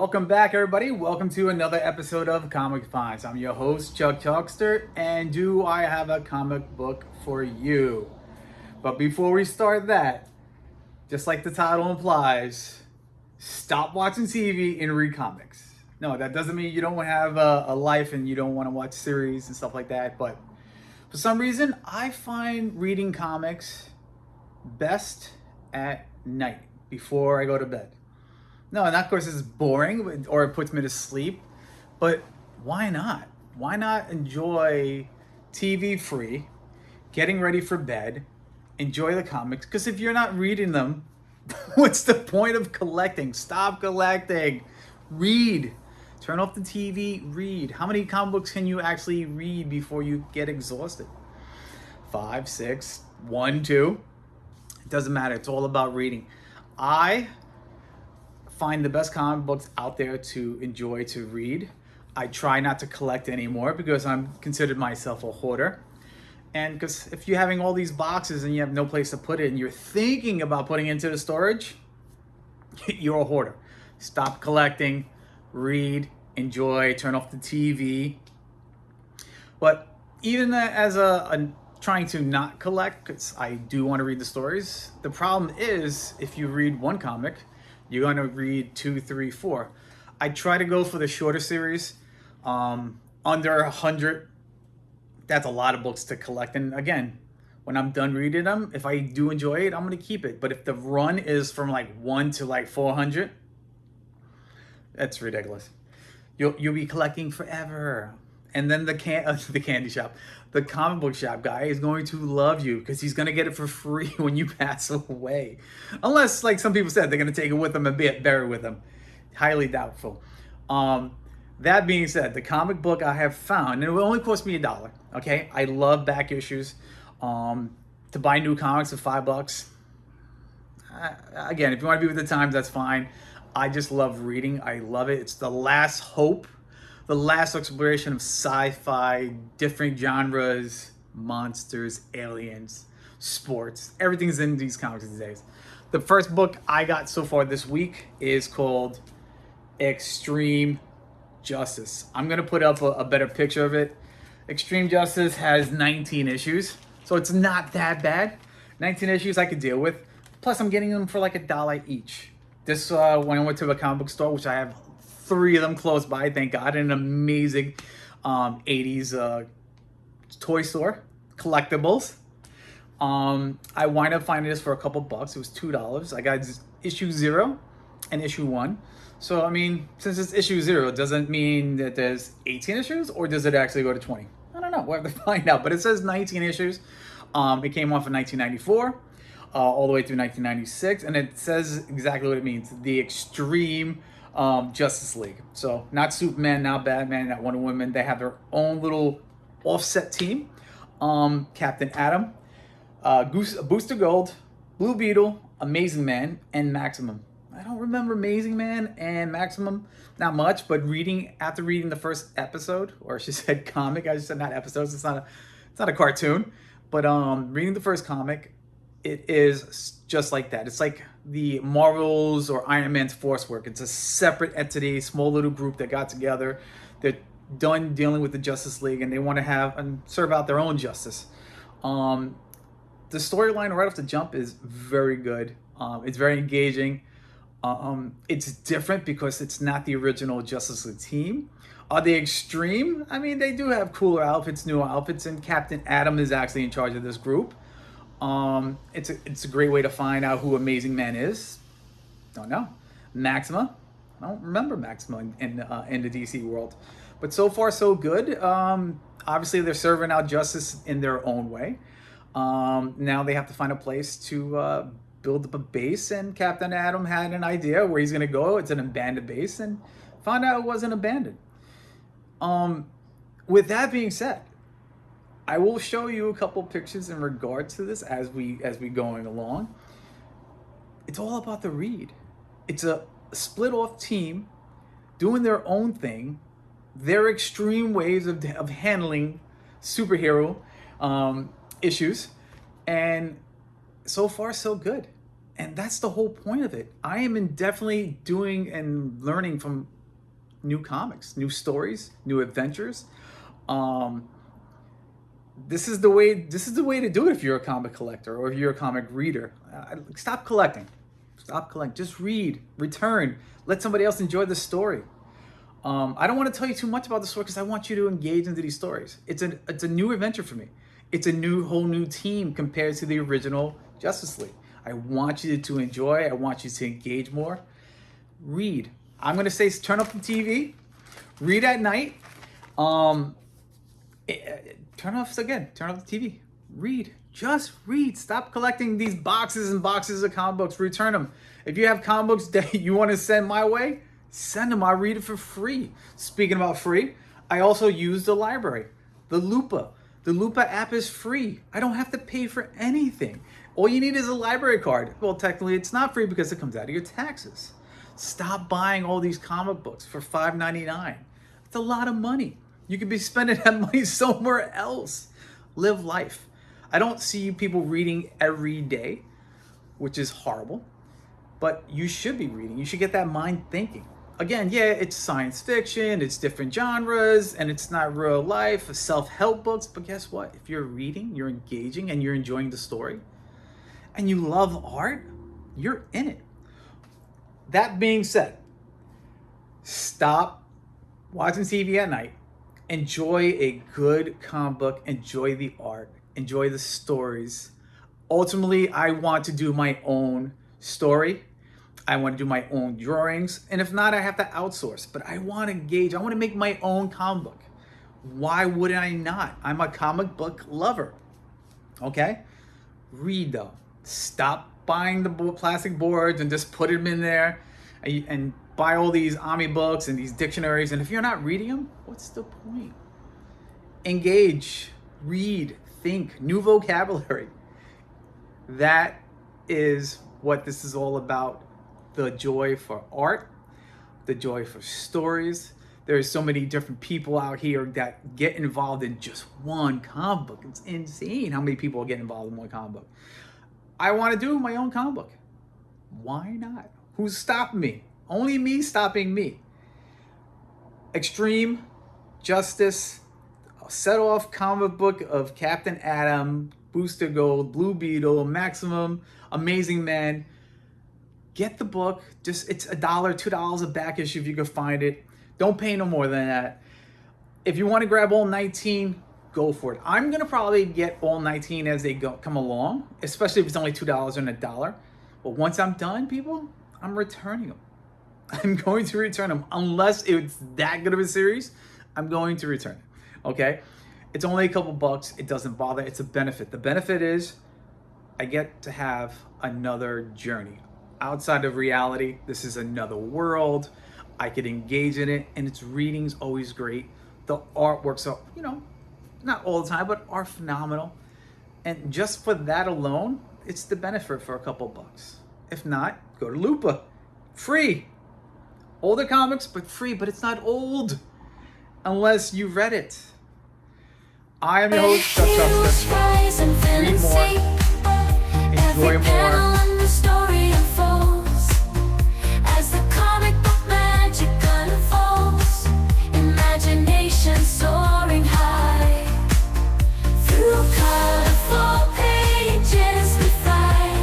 Welcome back, everybody. Welcome to another episode of ComicFinds. I'm your host, Chuck Chuckster, and do I have a comic book for you? But before we start that, just like the title implies, stop watching TV and read comics. No, that doesn't mean you don't have a life and you don't want to watch series and stuff like that, but for some reason, I find reading comics best at night before I go to bed. No, and of course it's boring or it puts me to sleep, but why not? Why not enjoy TV free, getting ready for bed, enjoy the comics? Because if you're not reading them, what's the point of collecting? Stop collecting. Read. Turn off the TV, read. How many comic books can you actually read before you get exhausted? 5, 6, 1, 2. It doesn't matter. It's all about reading. I find the best comic books out there to enjoy to read. I try not to collect anymore because I'm considered myself a hoarder. And because if you're having all these boxes and you have no place to put it and you're thinking about putting it into the storage, you're a hoarder. Stop collecting, read, enjoy, turn off the TV. But even as a trying to not collect, because I do want to read the stories, the problem is if you read one comic, you're going to read 2, 3, 4. I try to go for the shorter series, under 100. That's a lot of books to collect. And again, when I'm done reading them, if I do enjoy it, I'm going to keep it. But if the run is from like 1 to like 400, that's ridiculous. You'll be collecting forever. And then the candy shop, the comic book shop guy is going to love you because he's going to get it for free when you pass away. Unless, like some people said, they're going to take it with them and bury with them. Highly doubtful. That being said, the comic book I have found, and it will only cost me $1. Okay, I love back issues. To buy new comics for $5. Again, if you want to be with the times, that's fine. I just love reading. I love it. It's the last hope. The last exploration of sci-fi, different genres, monsters, aliens, sports. Everything's in these comics these days. The first book I got so far this week is called Extreme Justice. I'm going to put up a better picture of it. Extreme Justice has 19 issues, so it's not that bad. 19 issues I could deal with. Plus, I'm getting them for like $1 each. This when I went to a comic book store, which I have 3 of them close by, thank God, an amazing 80s toy store, collectibles. I wind up finding this for a couple bucks. It was $2. I got issue 0 and issue 1. So, I mean, since it's issue 0, it doesn't mean that there's 18 issues, or does it actually go to 20? I don't know. We'll have to find out. But it says 19 issues. It came off in 1994, all the way through 1996, and it says exactly what it means. The Extreme Justice League. So not Superman, not Batman, not Wonder Woman. They have their own little offset team. Captain Atom, Booster Gold, Blue Beetle, Amazing Man, and Maximum. I don't remember Amazing Man and Maximum, not much, but after reading the first episode, or she said comic, I just said not episodes, it's not a cartoon, but reading the first comic, it is just like that. It's like the Marvels or Iron Man's Force Work. It's a separate entity, small little group that got together. They're done dealing with the Justice League and they want to have and serve out their own justice. The storyline right off the jump is very good. It's very engaging. It's different because it's not the original Justice League team. Are they extreme? I mean, they do have cooler outfits, newer outfits, and Captain Atom is actually in charge of this group. It's a great way to find out who Amazing Man is. Don't know. Maxima. I don't remember Maxima in the DC world. But so far, so good. Obviously, they're serving out justice in their own way. Now they have to find a place to build up a base, and Captain Atom had an idea where he's going to go. It's an abandoned base, and found out it wasn't abandoned. With that being said, I will show you a couple pictures in regards to this as we going along. It's all about the read. It's a split off team doing their own thing, their extreme ways of handling superhero issues, and so far so good. And that's the whole point of it. I am definitely doing and learning from new comics, new stories, new adventures. Um, this is the way. This is the way to do it if you're a comic collector or if you're a comic reader. Stop collecting. Stop collecting. Just read, return. Let somebody else enjoy the story. I don't want to tell you too much about the story because I want you to engage into these stories. It's a new adventure for me. It's a whole new team compared to the original Justice League. I want you to enjoy. I want you to engage more. Read. I'm gonna say turn up the TV. Read at night. Turn off the TV. Read. Just read. Stop collecting these boxes and boxes of comic books. Return them. If you have comic books that you want to send my way, send them. I'll read it for free. Speaking about free, I also use the library, the Lupa. The Lupa app is free. I don't have to pay for anything. All you need is a library card. Well, technically, it's not free because it comes out of your taxes. Stop buying all these comic books for $5.99. It's a lot of money. You could be spending that money somewhere else. Live life. I don't see people reading every day, which is horrible, but you should be reading. You should get that mind thinking. Again, yeah, it's science fiction, it's different genres, and it's not real life, self-help books, but guess what? If you're reading, you're engaging, and you're enjoying the story, and you love art, you're in it. That being said, stop watching TV at night. Enjoy a good comic book, enjoy the art, enjoy the stories. Ultimately, I want to do my own story. I want to do my own drawings. And if not, I have to outsource. But I want to engage. I want to make my own comic book. Why wouldn't I not? I'm a comic book lover. Okay? Read though. Stop buying the plastic boards and just put them in there and buy all these Ami books and these dictionaries. And if you're not reading them, what's the point? Engage. Read. Think. New vocabulary. That is what this is all about. The joy for art, the joy for stories. There's so many different people out here that get involved in just one comic book. It's insane how many people get involved in one comic book. I want to do my own comic book. Why not? Who's stopping me? Only me stopping me. Extreme Justice, set off comic book of Captain Atom, Booster Gold, Blue Beetle, Maximum, Amazing Man. Get the book. Just it's $1, $2 a back issue if you can find it. Don't pay no more than that. If you want to grab all 19, go for it. I'm gonna probably get all 19 as they come along, especially if it's only $2 and $1. But once I'm done, people, I'm returning them. I'm going to return them unless it's that good of a series. I'm going to return it. Okay, it's only a couple bucks. It doesn't bother. It's a benefit. The benefit is I get to have another journey. Outside of reality, this is another world. I could engage in it, and its reading's always great. The artworks are, not all the time, but are phenomenal. And just for that alone, it's the benefit for a couple bucks. If not, go to Lupa. Free. Older comics, but free, but it's not old unless you read it. I am your host, Chuck Chuckster. Read more, enjoy more.